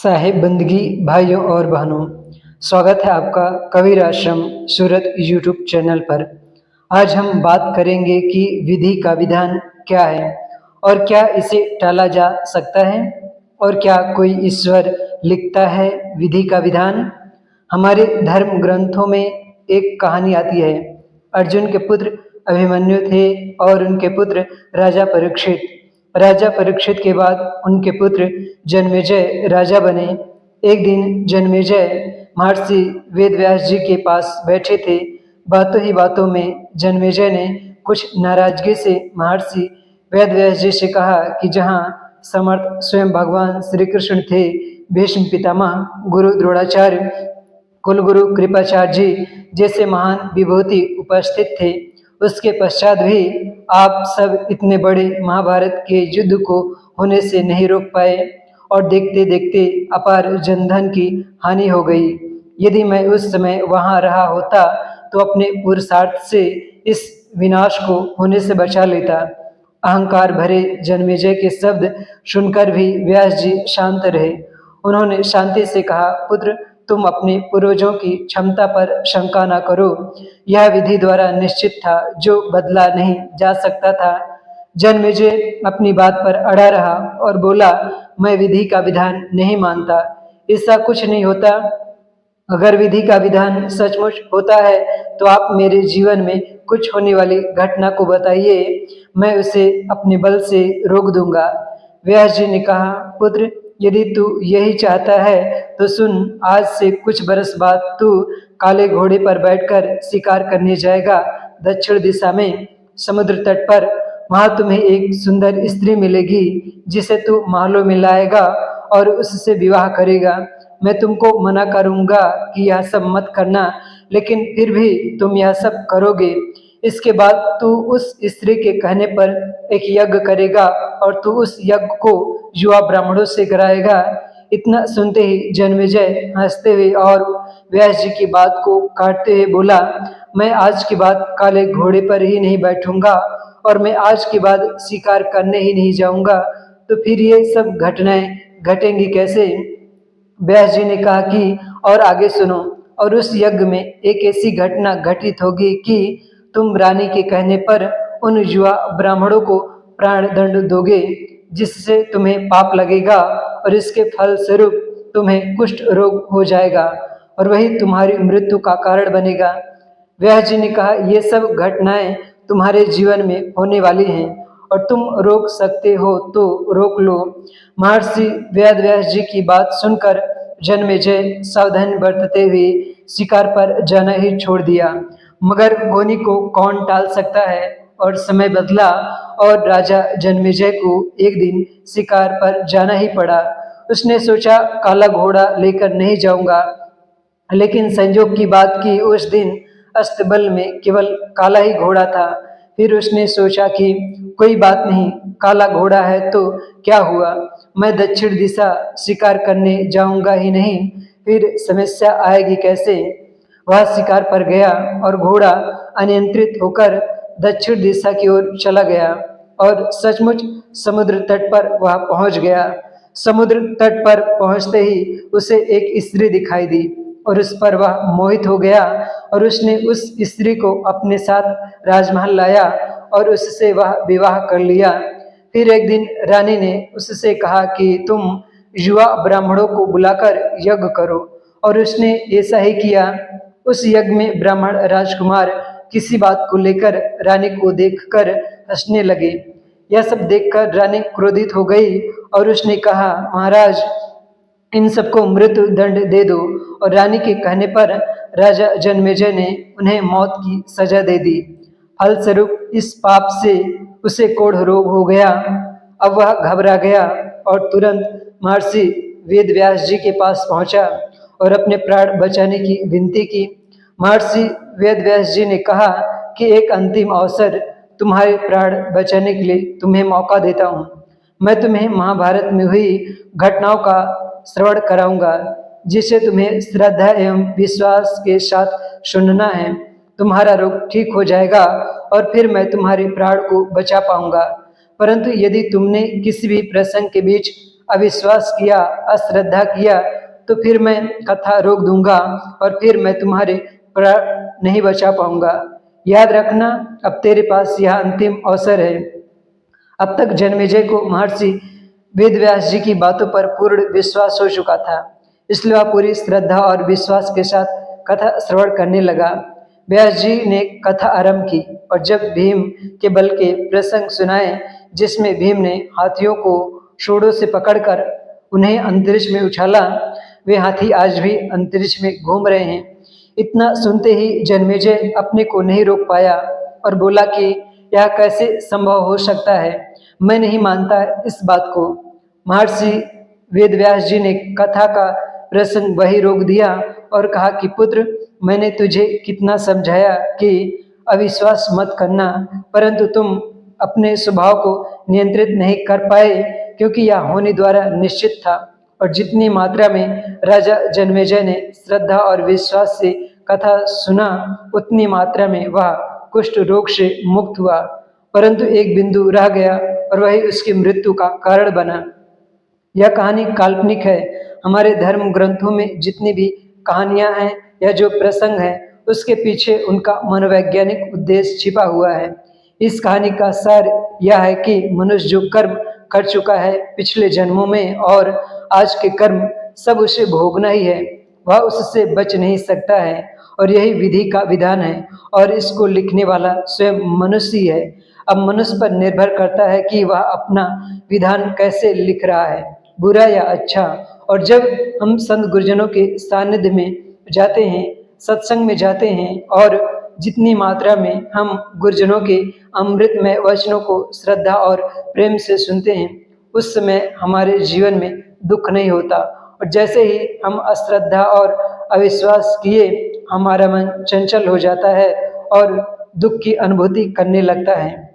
साहिब बंदगी भाइयों और बहनों, स्वागत है आपका कबीर आश्रम सूरत यूट्यूब चैनल पर। आज हम बात करेंगे कि विधि का विधान क्या है और क्या इसे टाला जा सकता है और क्या कोई ईश्वर लिखता है विधि का विधान। हमारे धर्म ग्रंथों में एक कहानी आती है। अर्जुन के पुत्र अभिमन्यु थे और उनके पुत्र राजा परीक्षित। राजा परीक्षित के बाद उनके पुत्र जन्मेजय राजा बने। एक दिन जन्मेजय महर्षि वेदव्यास जी के पास बैठे थे। बातों ही बातों में जन्मेजय ने कुछ नाराजगी से महर्षि वेदव्यास जी से कहा कि जहाँ समर्थ स्वयं भगवान श्री कृष्ण थे, भीष्म पितामह, गुरु द्रोणाचार्य, कुलगुरु कृपाचार्य जी जैसे महान विभूति उपस्थित थे, उसके पश्चात भी आप सब इतने बड़े महाभारत के युद्ध को होने से नहीं रोक पाए और देखते देखते अपार जनधन की हानि हो गई। यदि मैं उस समय वहां रहा होता तो अपने पुरुषार्थ से इस विनाश को होने से बचा लेता। अहंकार भरे जन्मेजय के शब्द सुनकर भी व्यास जी शांत रहे। उन्होंने शांति से कहा, पुत्र, तुम अपने पूर्वजों की क्षमता पर शंका न करो। यह विधि द्वारा निश्चित था, जो बदला नहीं जा सकता था। जन्मेजय अपनी बात पर अड़ा रहा और बोला, मैं विधि का विधान नहीं मानता। ऐसा कुछ नहीं होता। अगर विधि का विधान सचमुच होता है तो आप मेरे जीवन में कुछ होने वाली घटना को बताइए, मैं उसे अपने बल से रोक दूंगा। व्यास जी ने कहा, पुत्र, यदि तू यही चाहता है तो सुन, आज से कुछ बरस बाद तू काले घोड़े पर बैठकर शिकार करने जाएगा दक्षिण दिशा में, समुद्र तट पर। वहां तुम्हें एक सुंदर स्त्री मिलेगी जिसे तू महलों में लाएगा और उससे विवाह करेगा। मैं तुमको मना करूंगा कि यह सब मत करना, लेकिन फिर भी तुम यह सब करोगे। इसके बाद तू उस स्त्री के कहने पर एक यज्ञ करेगा और तू उस यज्ञ को युवा ब्राह्मणों से कराएगा। इतना सुनते ही जन्मेजय हंसते हुए और व्यास जी की बात को काटते हुए बोला, मैं आज के बाद काले घोड़े पर ही नहीं बैठूंगा और मैं आज के बाद शिकार करने ही नहीं जाऊंगा। तो फिर ये सब घटनाएं घटेंगी कैसे? व्यास जी ने कहा कि और आगे सुनो। और उस यज्ञ में एक ऐसी घटना घटित होगी कि तुम रानी के कहने पर उन युवा ब्राह्मणों को प्राण दंड दोगे, जिससे तुम्हें पाप लगेगा और इसके फल स्वरूप तुम्हें कुष्ठ रोग हो जाएगा और वही तुम्हारी मृत्यु का कारण बनेगा। व्यास जी ने कहा, ये सब घटनाएं तुम्हारे जीवन में होने वाली हैं और तुम रोक सकते हो तो रोक लो। महर्षि वेदव्यास जी की बात सुनकर जन्मेजय सावधानी बरतते हुए शिकार पर जाना ही छोड़ दिया। मगर होनी को कौन टाल सकता है, और समय बदला और राजा जन्मेजय को एक दिन शिकार पर जाना ही पड़ा। उसने सोचा, काला घोड़ा लेकर नहीं जाऊंगा, लेकिन संजोग की बात की उस दिन अस्तबल में केवल काला ही घोड़ा था। फिर उसने सोचा कि कोई बात नहीं, काला घोड़ा है तो क्या हुआ, मैं दक्षिण दिशा शिकार करने जाऊंगा ही नहीं, फिर समस्या आएगी कैसे। वह शिकार पर गया और घोड़ा अनियंत्रित होकर दक्षिण दिशा की ओर चला गया और सचमुच समुद्र तट पर वह पहुंच गया। समुद्र तट पर पहुंचते ही उसे एक स्त्री दिखाई दी और उस पर वह मोहित हो गया और उसने उस स्त्री को अपने साथ राजमहल लाया और उससे वह विवाह कर लिया। फिर एक दिन रानी ने उससे कहा कि तुम युवा ब्राह्मणों को बुलाकर यज्ञ करो, और उसने ऐसा ही किया। उस यज्ञ में ब्राह्मण राजकुमार किसी बात को लेकर रानी को देखकर हंसने लगे। यह सब देखकर रानी क्रोधित हो गई और उसने कहा, महाराज, इन सबको मृत्यु दंड दे दो। और रानी के कहने पर राजा जन्मेजय ने उन्हें मौत की सजा दे दी। फलस्वरूप इस पाप से उसे कोढ़ रोग हो गया। अब वह घबरा गया और तुरंत महर्षि वेदव्यास जी के पास पहुंचा और अपने प्राण बचाने की विनती की। महर्षि वेदव्यास जी ने कहा कि एक अंतिम अवसर, तुम्हारे प्राण बचाने के लिए तुम्हें मौका देता हूँ। मैं तुम्हें महाभारत में हुई घटनाओं का श्रवण कराऊंगा, जिसे तुम्हें श्रद्धा एवं विश्वास के साथ सुनना है। तुम्हारा रोग ठीक हो जाएगा और फिर मैं तुम्हारे प्राण को बचा पाऊंगा। परंतु यदि तुमने किसी भी प्रसंग के बीच अविश्वास किया, अश्रद्धा किया, तो फिर मैं कथा रोक दूंगा और फिर मैं तुम्हारे प्राण नहीं बचा पाऊंगा। याद रखना, अब तेरे पास यह अंतिम अवसर है। अब तक जन्मेजय को महर्षि वेदव्यास जी की बातों पर पूर्ण विश्वास हो चुका था, इसलिए वह पूरी श्रद्धा और विश्वास के साथ कथा श्रवण करने लगा। व्यास जी ने कथा आरंभ की और जब भीम के बल के प्रसंग सुनाए, जिसमें भीम ने हाथियों को शोड़ों से पकड़कर उन्हें अंतरिक्ष में उछाला, वे हाथी आज भी अंतरिक्ष में घूम रहे हैं। इतना सुनते ही जन्मेजय अपने को नहीं रोक पाया और बोला कि यह कैसे संभव हो सकता है, मैं नहीं मानता इस बात को। महर्षि वेदव्यास जी ने कथा का प्रसंग वही रोक दिया और कहा कि पुत्र, मैंने तुझे कितना समझाया कि अविश्वास मत करना, परंतु तुम अपने स्वभाव को नियंत्रित नहीं कर पाए, क्योंकि यह होने द्वारा निश्चित था। और जितनी मात्रा में राजा जन्मेजय ने श्रद्धा और विश्वास से कथा सुना, उतनी मात्रा में वह कुष्ठ रोग से मुक्त हुआ, परंतु एक बिंदु रह गया और वही उसकी मृत्यु का कारण बना। यह कहानी काल्पनिक है। हमारे धर्म ग्रंथों में जितनी भी कहानियां हैं या जो प्रसंग है, उसके पीछे उनका मनोवैज्ञानिक उद्देश्य छिपा हुआ है। इस कहानी का सार यह है कि मनुष्य जो कर्म कर चुका है पिछले जन्मों में और आज के कर्म सब उसे भोगना ही है, वह उससे बच नहीं सकता है। और यही विधि का विधान है और इसको लिखने वाला स्वयं मनुष्य ही है। अब मनुष्य पर निर्भर करता है कि वह अपना विधान कैसे लिख रहा है, बुरा या अच्छा। और जब हम संत गुरुजनों के सानिध्य में जाते हैं, सत्संग में जाते हैं और जितनी मात्रा में हम गुरुजनों के अमृतमय वचनों को श्रद्धा और प्रेम से सुनते हैं, उस समय हमारे जीवन में दुख नहीं होता। और जैसे ही हम अश्रद्धा और अविश्वास किए, हमारा मन चंचल हो जाता है और दुख की अनुभूति करने लगता है।